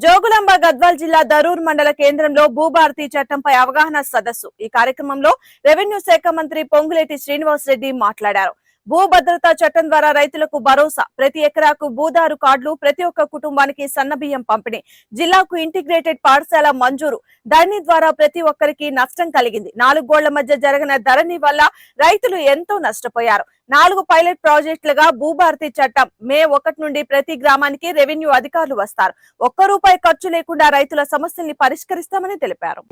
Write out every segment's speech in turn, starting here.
జోగులాంబ గద్వాల్ జిల్లా దరూర్ మండల కేంద్రంలో భూభారతి చట్టంపై అవగాహన సదస్సు. ఈ కార్యక్రమంలో రెవెన్యూ శాఖ మంత్రి పొంగులేటి శ్రీనివాసరెడ్డి మాట్లాడారు. భూభద్రతా చట్టం ద్వారా రైతులకు భరోసా, ప్రతి ఎకరాకు భూదారు కార్డులు, ప్రతి ఒక్క కుటుంబానికి సన్నబియ్యం పంపిణీ, జిల్లాకు ఇంటిగ్రేటెడ్ పాఠశాల మంజూరు. ధరణి ద్వారా ప్రతి ఒక్కరికి నష్టం కలిగింది. 4 గోళ్ల మధ్య జరిగిన ధరణి వల్ల రైతులు ఎంతో నష్టపోయారు. 4 పైలట్ ప్రాజెక్టులుగా భూభారతి చట్టం మే 1 నుండి ప్రతి గ్రామానికి రెవెన్యూ అధికారులు వస్తారు. ₹1 ఖర్చు లేకుండా రైతుల సమస్యల్ని పరిష్కరిస్తామని తెలిపారు.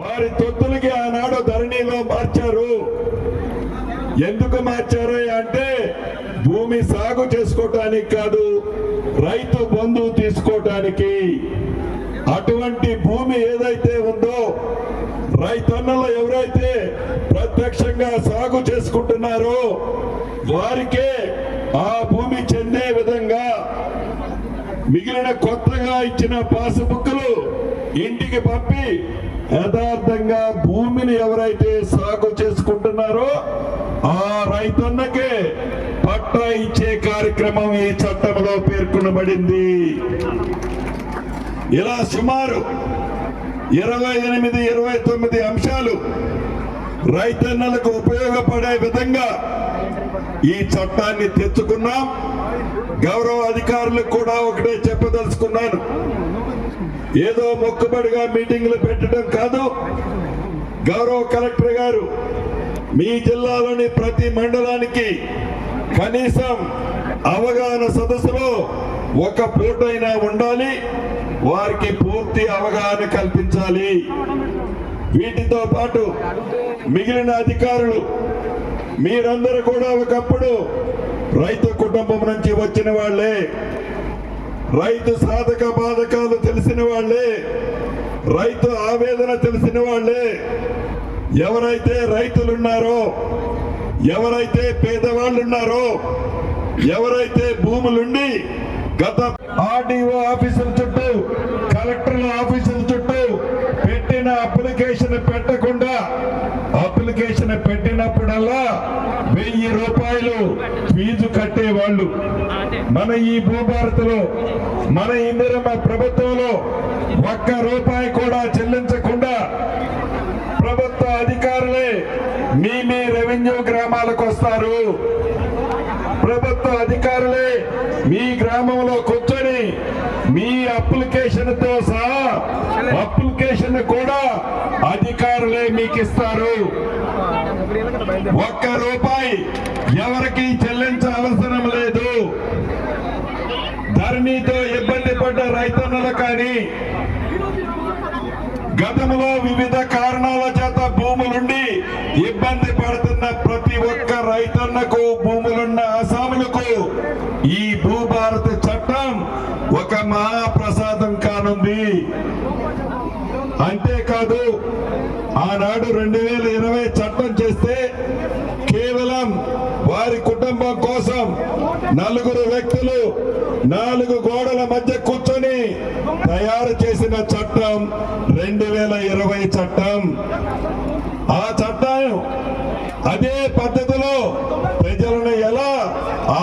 ఎందుకు మార్చారు అంటే భూమి సాగు చేసుకోవటానికి కాదు, రైతు బంధు తీసుకోవటానికి. అటువంటి భూమి ఏదైతే ఉందో రైతన్నలు ఎవరైతే ప్రత్యక్షంగా సాగు చేసుకుంటున్నారో వారికే ఆ భూమి చెందే విధంగా మిగిలిన కొత్తగా ఇచ్చిన పాస్బుక్లు ఇంటికి పంపి యథార్థంగా భూమిని ఎవరైతే సాగు చేసుకుంటున్నారో ఆ రైతన్నకే పట్టా ఇచ్చే కార్యక్రమం ఈ చట్టంలో పేర్కొనబడింది. ఇలా సుమారు 28-29 అంశాలు రైతన్నలకు ఉపయోగపడే విధంగా ఈ చట్టాన్ని తెచ్చుకున్నాం. గౌరవ అధికారులకు కూడా ఒకటే చెప్పదలుచుకున్నాను, ఏదో మొక్కుబడిగా మీటింగ్లు పెట్టడం కాదు. గౌరవ కలెక్టర్ గారు మీ జిల్లాలోని ప్రతి మండలానికి కనీసం అవగాహన సదస్సులో ఒక పూటైనా ఉండాలి, వారికి పూర్తి అవగాహన కల్పించాలి. వీటితో పాటు మిగిలిన అధికారులు మీరందరూ కూడా ఒకప్పుడు రైతు కుటుంబం నుంచి వచ్చిన వాళ్ళే, రైతు సాధక బాధకాలు తెలిసిన వాళ్ళే, రైతు ఆవేదన తెలిసిన వాళ్ళే. ఎవరైతే రైతులున్నారో, ఎవరైతే పేదవాళ్ళు ఉన్నారో, ఎవరైతే భూములుండి గత ఆర్డీఓ ఆఫీసుల చుట్టూ, కలెక్టర్ల ఆఫీసుల చుట్టూ పెట్టిన అప్లికేషన్ పెట్టకుండా, అప్లికేషన్ పెట్టినప్పుడల్లా ₹1000 ఫీజు కట్టేవాళ్ళు. మన ఈ భూభారతిలో, మన ఇందిరమ్మ ప్రభుత్వంలో ₹1 కూడా చెల్లించకుండా ప్రభుత్వ అధికారులే మీ రెవెన్యూ గ్రామాలకు వస్తారు. ప్రభుత్వ అధికారులే మీ గ్రామంలో కూర్చొని మీ అప్లికేషన్ తో సహా అప్లికేషన్ కూడా అధికారులే మీకు ఇస్తారు. ₹1 ఎవరికి చెల్లించవసరం లేదు. ధరణితో ఇబ్బంది పడ్డ రైతన్నలు కానీ, గతంలో వివిధ కారణాల చేత భూములుండి ఇబ్బంది పడుతున్న ప్రతి ఒక్క రైతన్నకు, భూములున్న అసాములకు ఈ భూభారతి చట్టం ఒక మహాప్రసాదం కానుంది. అంతేకాదు, ఆనాడు 2020 చట్టం చేస్తే కేవలం వారి కుటుంబం కోసం 4 వ్యక్తులు 4 గోడల మధ్య కూర్చొని తయారు చేసిన చట్టం 2020 చట్టం. ఆ చట్టం అదే పద్ధతిలో ప్రజలను ఎలా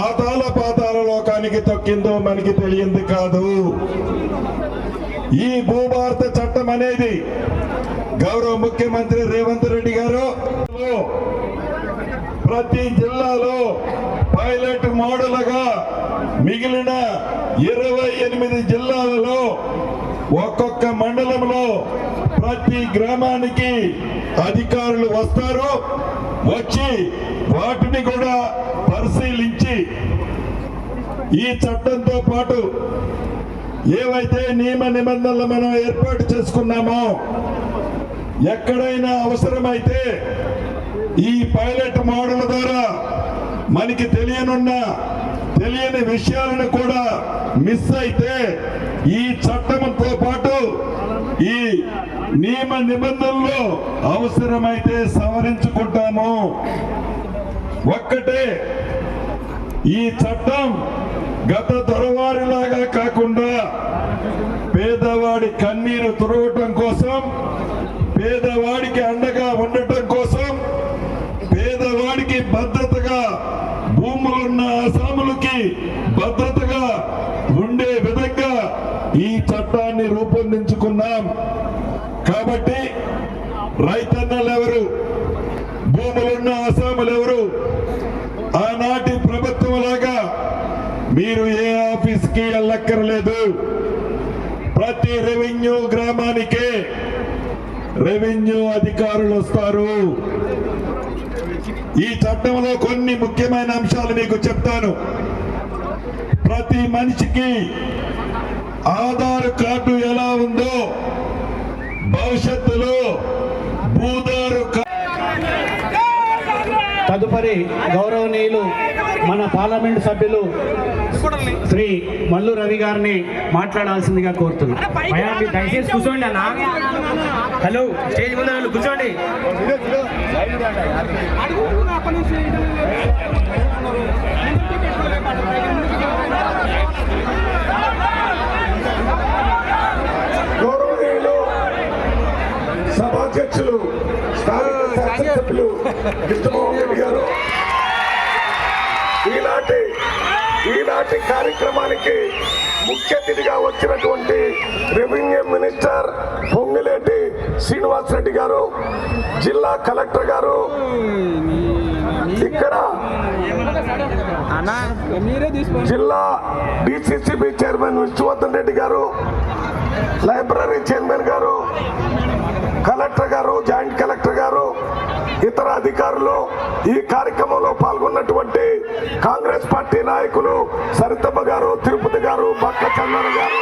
ఆతాల పాతాల లోకానికి తొక్కిందో మనకి తెలియంది కాదు. ఈ భూభారతి చట్టం అనేది గౌరవ ముఖ్యమంత్రి రేవంత్ రెడ్డి గారు ప్రతి జిల్లాలో పైలట్ మోడల్గా మిగిలిన 28 జిల్లాలలో ఒక్కొక్క మండలంలో ప్రతి గ్రామానికి అధికారులు వస్తారు. వచ్చి వాటిని కూడా పరిశీలించి ఈ చట్టంతో పాటు ఏవైతే నియమ నిబంధనలు మనం ఏర్పాటు చేసుకున్నామో, ఎక్కడైనా అవసరమైతే ఈ పైలట్ మోడల్ ద్వారా మనకి తెలియని విషయాలను కూడా మిస్ అయితే ఈ చట్టంతో పాటు ఈ నియమ నిబంధనలు అవసరమైతే సవరించుకుంటాము. ఒక్కటే, ఈ చట్టం గత దొరవారిలాగా కాకుండా పేదవాడి కన్నీరు తుడవటం కోసం, పేదవాడికి అండగా ఉండటం కోసం, పేదవాడికి భద్రతగా, భూములున్న అసాములకి భద్రతగా ఉండే విధంగా ఈ చట్టం చట్టాన్ని రూపొందించుకున్నాం. కాబట్టి రైతన్నలు ఎవరు, భూములున్న అసాములు ఎవరు, ఆనాటి ప్రభుత్వం లాగా మీరు ఏ ఆఫీస్కి వెళ్ళక్కర్లేదు. ప్రతి రెవెన్యూ గ్రామానికే రెవెన్యూ అధికారులు వస్తారు. ఈ చట్టంలో కొన్ని ముఖ్యమైన అంశాలు మీకు చెప్తాను. ప్రతి మనిషికి ఆధార్ కార్డు ఎలా ఉందో భవిష్యత్తులో భూదారు తదుపరి గౌరవనీయులు మన పార్లమెంట్ సభ్యులు శ్రీ మల్లు రవి గారిని మాట్లాడాల్సిందిగా కోరుతున్నాం. దయచేసి కూర్చోండి అన్న. హలో, స్టేజ్ ముందు వాళ్ళు కూర్చోండి. గౌరవనీయులు సభాధ్యక్షులు స్థానిక శాసనసభ్యులు కృష్ణమోహన్ రెడ్డి గారు ఈనాటి కార్యక్రమానికి ముఖ్య అతిథిగా వచ్చినటువంటి రెవెన్యూ మినిస్టర్ పొంగులేటి శ్రీనివాస్ రెడ్డి గారు, జిల్లా కలెక్టర్ గారు, ఇక్కడ జిల్లా డిసిసిబి చైర్మన్ విష్ణువర్ధన్ రెడ్డి గారు, లైబ్రరీ చైర్మన్ గారు, కలెక్టర్ గారు, జాయింట్ కలెక్టర్ గారు, ఇతర అధికారులు, ఈ కార్యక్రమంలో పాల్గొన్నటువంటి కాంగ్రెస్ పార్టీ నాయకులు సరితమ్మ గారు, తిరుపతి గారు, బక్క చందన గారు,